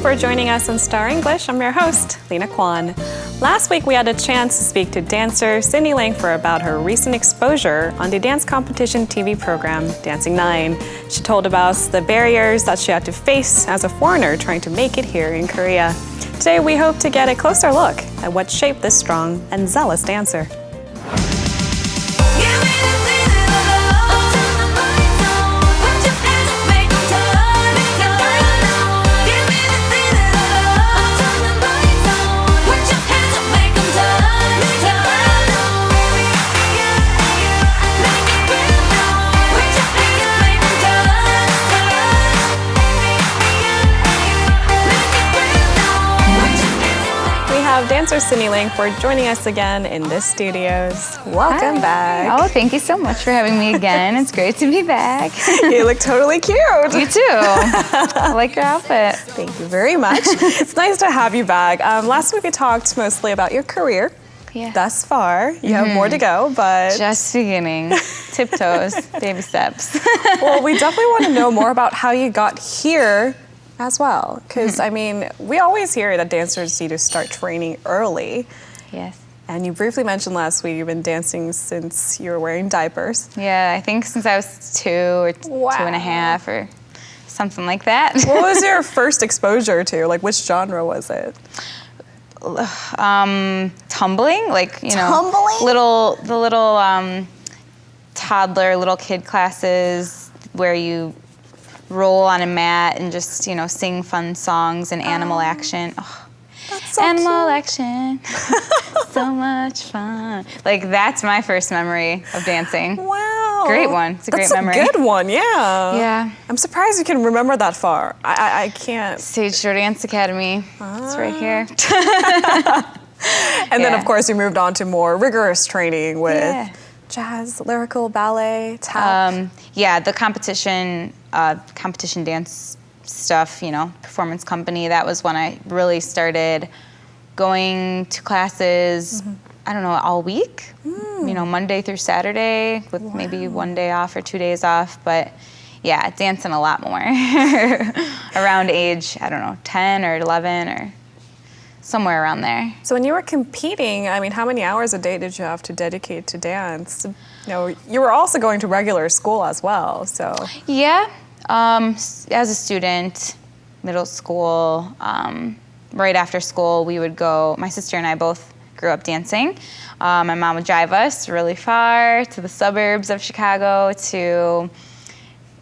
for joining us on Star English. I'm your host, Lena Kwan. Last week, we had a chance to speak to dancer Timmy Lang about her recent exposure on the dance competition TV program, Dancing 9. She told about the barriers that she had to face as a foreigner trying to make it here in Korea. Today, we hope to get a closer look at what shaped this strong and zealous dancer. Dancer Timmy Lang for joining us again in the studios. Welcome back. Oh, thank you so much for having me again. It's great to be back. You look totally cute. You too. I like your outfit. Thank you very much. It's nice to have you back. Last week we talked mostly about your career. Yeah. Thus far, you have more to go, but... Just beginning. Tiptoes, baby steps. Well, we definitely want to know more about how you got here as well, because I mean, we always hear that dancers need to start training early. Yes. And you briefly mentioned last week you've been dancing since you were wearing diapers. Yeah, I think since I was 2 or 2.5 or something like that. What was your first exposure to? Like, which genre was it? Tumbling, like, you know, tumbling? the little toddler, little kid classes where you roll on a mat and just, you know, sing fun songs and animal action. Oh, that's so animal cute. action, so much fun. Like, that's my first memory of dancing. Wow. Great one. It's a great memory. That's a good one, yeah. Yeah. I'm surprised you can remember that far. I can't. Stage Show Dance Academy. It's right here. And then, of course, you moved on to more rigorous training with jazz, lyrical, ballet, tap. Yeah, the competition dance stuff, you know, performance company, that was when I really started going to classes, I don't know, all week, you know, Monday through Saturday with maybe 1 day off or 2 days off. But yeah, dancing a lot more around age, I don't know, 10 or 11 or somewhere around there. So when you were competing, I mean, how many hours a day did you have to dedicate to dance? You know, you were also going to regular school as well, so. Yeah, as a student, middle school, right after school, we would go, my sister and I both grew up dancing. My mom would drive us really far to the suburbs of Chicago to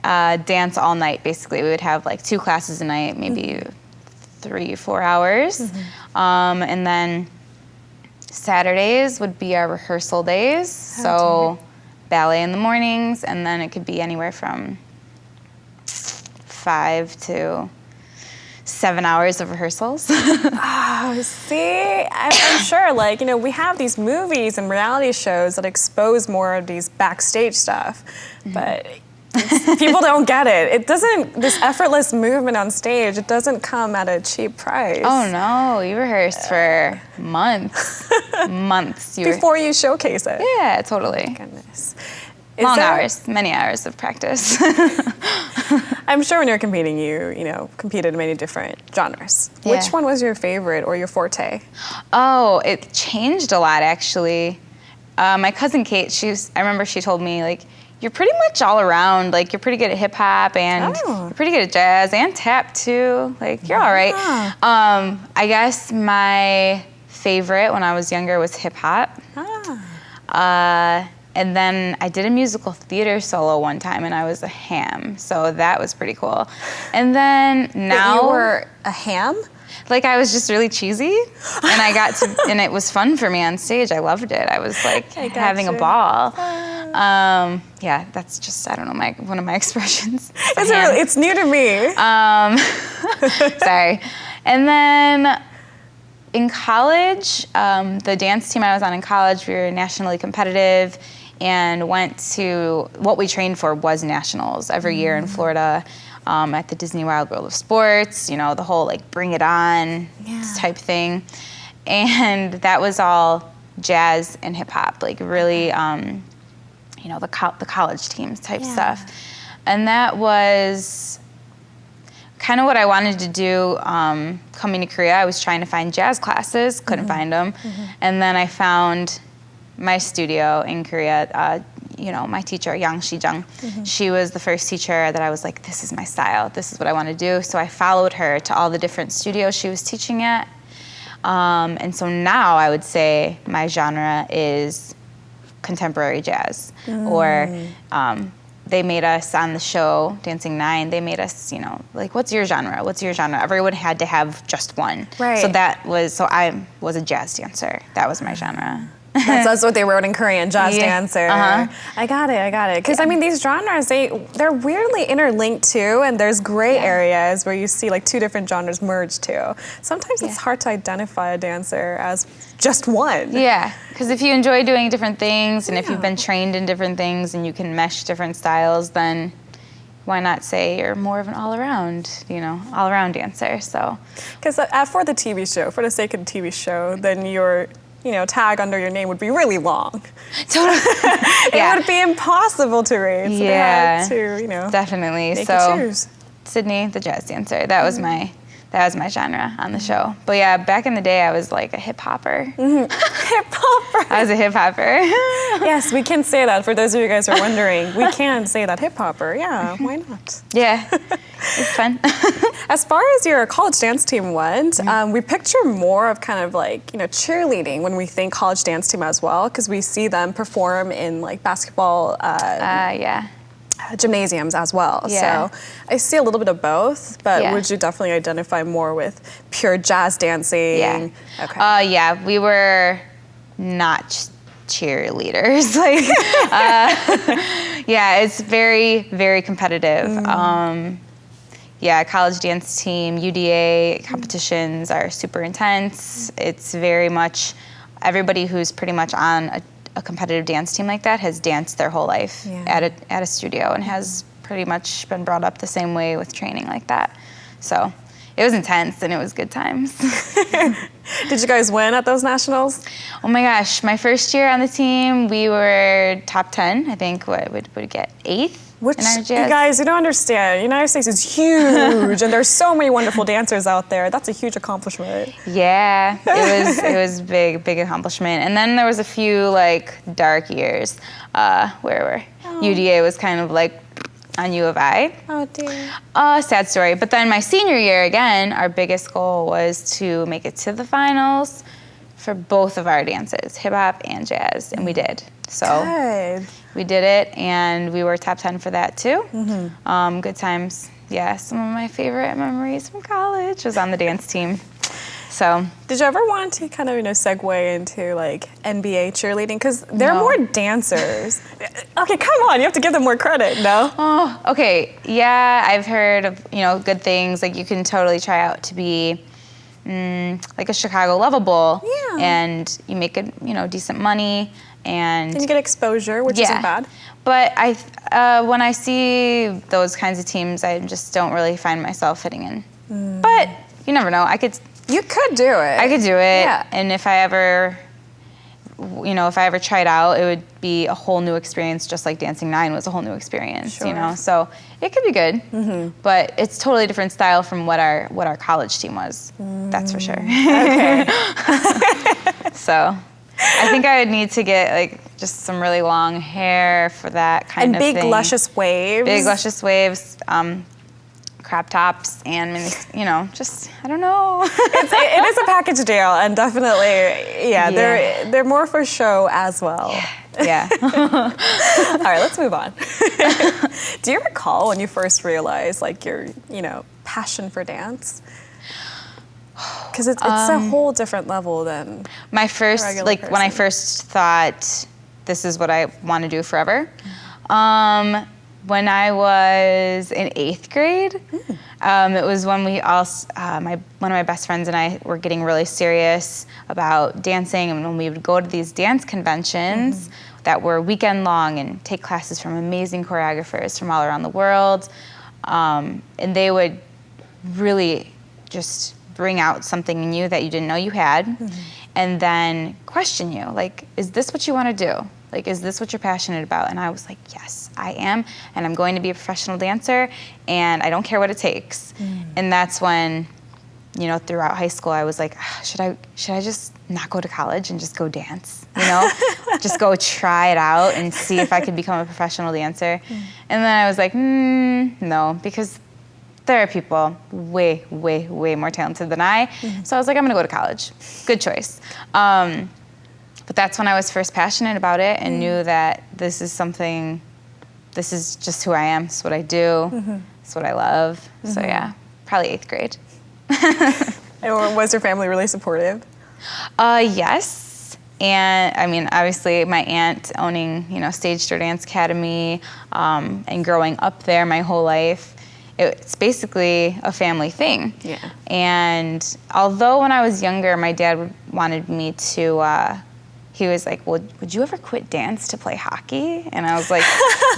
dance all night, basically. We would have like 2 classes a night, maybe 3-4 hours. And then Saturdays would be our rehearsal days. So ballet in the mornings, and then it could be anywhere from 5 to 7 hours of rehearsals. Oh, see, I'm sure, like, you know, we have these movies and reality shows that expose more of these backstage stuff, but people don't get it. It doesn't, this effortless movement on stage, it doesn't come at a cheap price. Oh no, you rehearsed for months. Months. Before you showcase it. Yeah, totally. Goodness. Long hours, many hours of practice. I'm sure when you're competing, you know, competed in many different genres. Yeah. Which one was your favorite or your forte? Oh, it changed a lot, actually. My cousin Kate, I remember she told me, like, you're pretty much all around. Like, you're pretty good at hip hop, and you're pretty good at jazz and tap too. Like, you're all right. I guess my favorite when I was younger was hip hop. And then I did a musical theater solo one time, and I was a ham. So that was pretty cool. And then now you were a ham? Like, I was just really cheesy, and I got to, and it was fun for me on stage. I loved it. I was like having a ball. Yeah, that's just, I don't know, one of my expressions. It's new to me. Sorry. And then in college, the dance team I was on in college, we were nationally competitive and went to, what we trained for was nationals every year in Florida. At the Disney Wild World of Sports, you know, the whole like bring it on type thing. And that was all jazz and hip hop, like really, you know, the college teams type stuff. And that was kind of what I wanted to do coming to Korea. I was trying to find jazz classes, couldn't find them. And then I found my studio in Korea. My teacher, Yang Shi-jung, she was the first teacher that I was like, this is my style. This is what I want to do. So I followed her to all the different studios she was teaching at. And so now I would say my genre is contemporary jazz. Or they made us on the show, Dancing 9, they made us, like, what's your genre? What's your genre? Everyone had to have just one. Right. So I was a jazz dancer. That was my genre. That's what they wrote in Korean, jazz dancer. I got it. Because I mean, these genres, they're weirdly interlinked too, and there's gray areas where you see like two different genres merge too. Sometimes it's hard to identify a dancer as just one. Yeah, because if you enjoy doing different things, and if you've been trained in different things, and you can mesh different styles, then why not say you're more of an all-around dancer? So, because for the TV show, for the sake of the TV show, then your tag under your name would be really long. Totally. It would be impossible to read. So they had to, definitely. Make so, you choose. Sydney, the jazz dancer. That was my genre on the show. But yeah, back in the day, I was like a hip hopper. Hip hopper. I was a hip hopper. Yes, we can say that. For those of you guys who are wondering, we can say that, hip hopper. Yeah, why not? Yeah, it's fun. As far as your college dance team went, we picture more of kind of like, cheerleading when we think college dance team as well, because we see them perform in like basketball gymnasiums as well. Yeah. So I see a little bit of both, but would you definitely identify more with pure jazz dancing? Yeah. Okay. We were not cheerleaders. Like, it's very, very competitive. College dance team, UDA competitions are super intense. It's very much, everybody who's pretty much on a competitive dance team like that has danced their whole life at a studio and has pretty much been brought up the same way with training like that. So it was intense and it was good times. Did you guys win at those nationals? Oh my gosh, my first year on the team, we were top 10. I think what would get 8th. Which, you guys, you don't understand. The United States is huge, and there's so many wonderful dancers out there. That's a huge accomplishment. Yeah, it was big accomplishment. And then there was a few like dark years where UDA was kind of like on U of I. Oh dear. Sad story. But then my senior year, again, our biggest goal was to make it to the finals for both of our dances, hip hop and jazz, and we did. So good. We did it, and we were top 10 for that too. Good times. Yeah, some of my favorite memories from college was on the dance team. So, did you ever want to kind of segue into like NBA cheerleading, because they're more dancers? Okay, come on, you have to give them more credit. No? Oh, okay. Yeah, I've heard of good things. Like you can totally try out to be like a Chicago Level Bowl, and you make good decent money. And you get exposure, which isn't bad. But when I see those kinds of teams, I just don't really find myself fitting in. But you never know. You could do it. I could do it. Yeah. And if I ever tried out, it would be a whole new experience, just like Dancing 9 was a whole new experience. Sure. So it could be good. But it's totally different style from what our college team was. That's for sure. Okay. So I think I would need to get like just some really long hair for that kind of thing. And big luscious waves. Big luscious waves, crop tops, and just I don't know. It is a package deal, and definitely, they're more for show as well. Yeah. All right, let's move on. Do you recall when you first realized like your passion for dance? Because it's a whole different level than my first, like when I first thought this is what I want to do forever. When I was in 8th grade, it was when we all, one of my best friends and I were getting really serious about dancing, and when we would go to these dance conventions that were weekend long and take classes from amazing choreographers from all around the world, and they would really just bring out something in you that you didn't know you had, and then question you, like, is this what you want to do? Like, is this what you're passionate about? And I was like, yes, I am, and I'm going to be a professional dancer, and I don't care what it takes. And that's when, you know, throughout high school, I was like, should I just not go to college and just go dance? You know, just go try it out and see if I could become a professional dancer. And then I was like, no, because there are people way, way, way more talented than I. So I was like, I'm gonna go to college. Good choice. But that's when I was first passionate about it and knew that this is just who I am. It's what I do. It's what I love. So yeah, probably 8th grade. And was your family really supportive? Yes. And I mean, obviously my aunt owning, you know, Stage Door Dance Academy, and growing up there my whole life, it's basically a family thing. Yeah. And although when I was younger, my dad wanted me to, he was like, well, would you ever quit dance to play hockey? And I was like,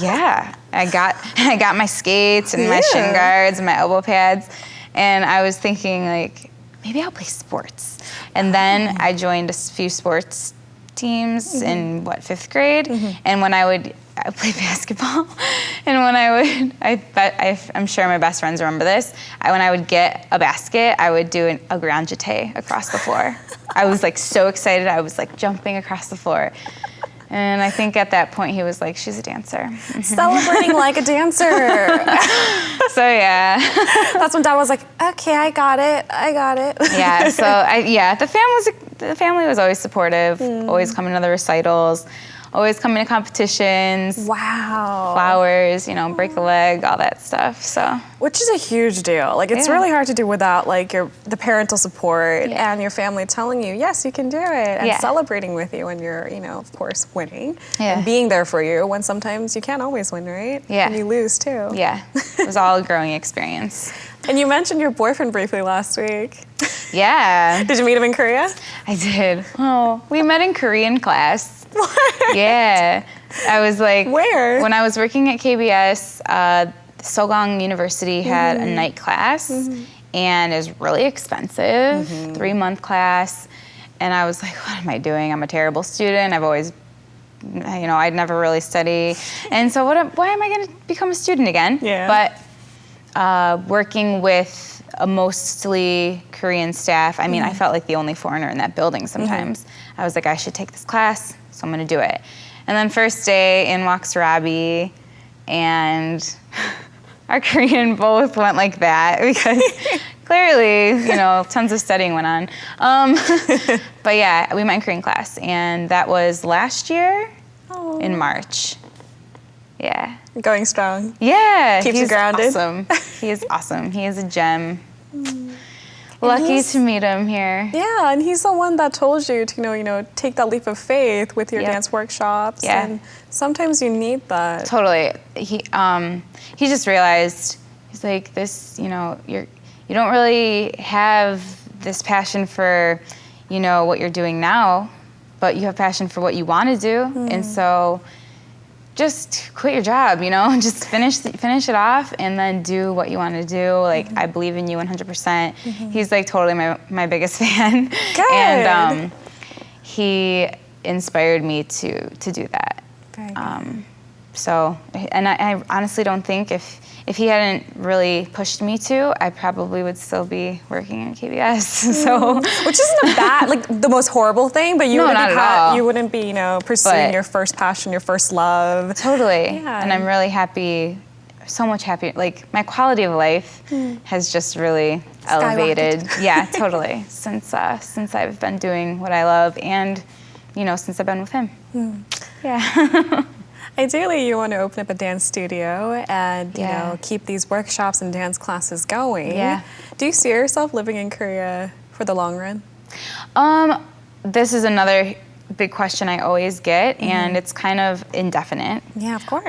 yeah. I got my skates and my shin guards and my elbow pads. And I was thinking, like, maybe I'll play sports. And then I joined a few sports teams in, 5th grade? And when I played basketball. And when I'm sure my best friends remember this, when I would get a basket, I would do a grand jeté across the floor. I was, like, so excited. I was, like, jumping across the floor. And I think at that point he was like, she's a dancer. Celebrating like a dancer. So yeah. That's when Dad was like, okay, I got it. Yeah, so the family was always supportive, always coming to the recitals, always coming to competitions. Wow. Flowers, you know, break a leg, all that stuff, so. Which is a huge deal. Like, it's really hard to do without, like, the parental support and your family telling you, yes, you can do it, and celebrating with you when you're, you know, of course, winning. And being there for you when sometimes you can't always win, right? Yeah. And you lose, too. Yeah, it was all a growing experience. And you mentioned your boyfriend briefly last week. Yeah. Did you meet him in Korea? I did. Oh, we met in Korean class. What? Yeah. I was like, where? When I was working at KBS, Sogang University had a night class, and it was really expensive, 3-month class. And I was like, what am I doing? I'm a terrible student. I've always, you know, I'd never really study. And so why am I going to become a student again? Yeah. But working with a mostly Korean staff, I mean, I felt like the only foreigner in that building sometimes. I was like, I should take this class, so I'm gonna do it. And then first day, in walks Robbie, and our Korean both went like that because clearly, you know, tons of studying went on. But yeah, we met in Korean class, and that was last year in March. Yeah. Going strong. Yeah. Keeps you grounded. Awesome. He is awesome. He is a gem. Lucky to meet him here. Yeah, and he's the one that told you to, you know, take that leap of faith with your dance workshops. Yeah. And sometimes you need that. Totally. He just realized, he's like, this, you know, you don't really have this passion for, you know, what you're doing now, but you have passion for what you want to do. And so just quit your job, you know, just finish it off and then do what you want to do. Like, I believe in you 100%. He's like totally my biggest fan. Good. And he inspired me to do that. Very good. So, and I honestly don't think if he hadn't really pushed me to, I probably would still be working at KBS. So, which isn't a bad, like, the most horrible thing, but you wouldn't be, you know, pursuing your first passion, your first love. Totally. Yeah. And I'm really happy, so much happy. Like, my quality of life has just really elevated. Yeah, totally. Since I've been doing what I love, and, you know, since I've been with him. Yeah. Ideally, you want to open up a dance studio and, you know, keep these workshops and dance classes going. Yeah. Do you see yourself living in Korea for the long run? This is another big question I always get, and it's kind of indefinite. Yeah, of course.